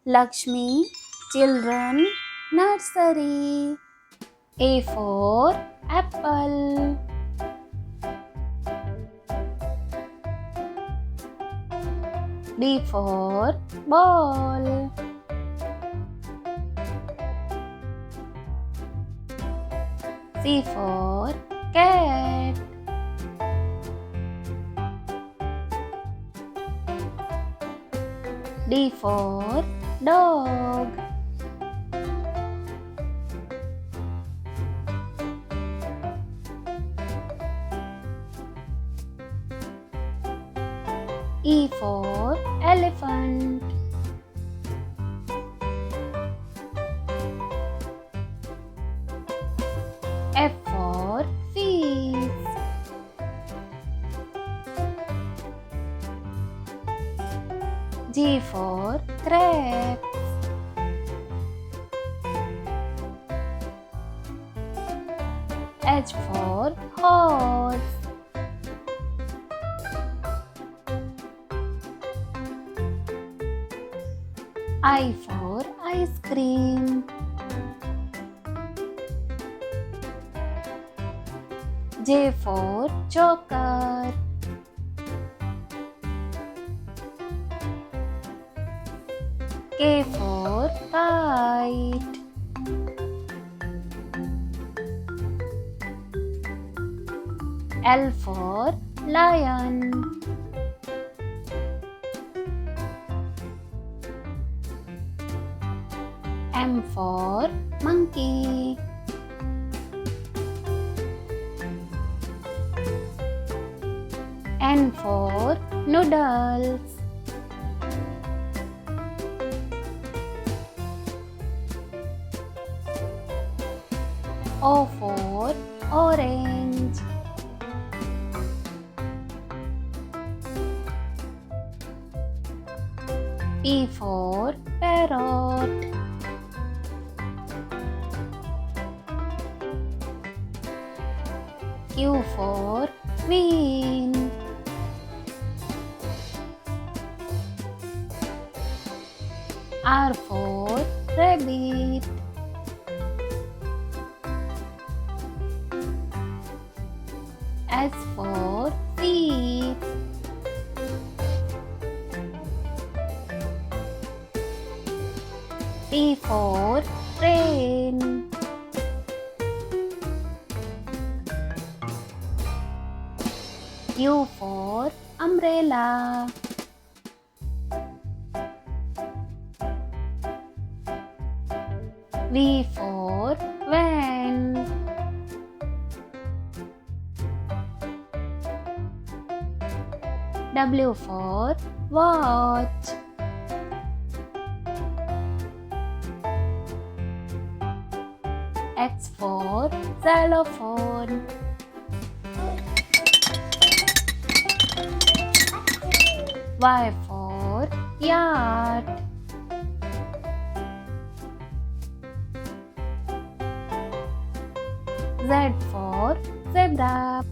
Lakshmi, children, nursery. A for apple. B for ball. C for cat. D for dog. E for elephant. F for fish. G for crabs. H for horse. I for ice cream. J for joker. K for kite. L for lion. M for monkey. N for noodles. O for orange. P for parrot. Q for queen. R for rabbit. S for sheep. T for train. U for umbrella. V for van. W for watch. X for xylophone. Y for yacht. Z for zebra.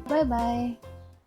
Bye bye.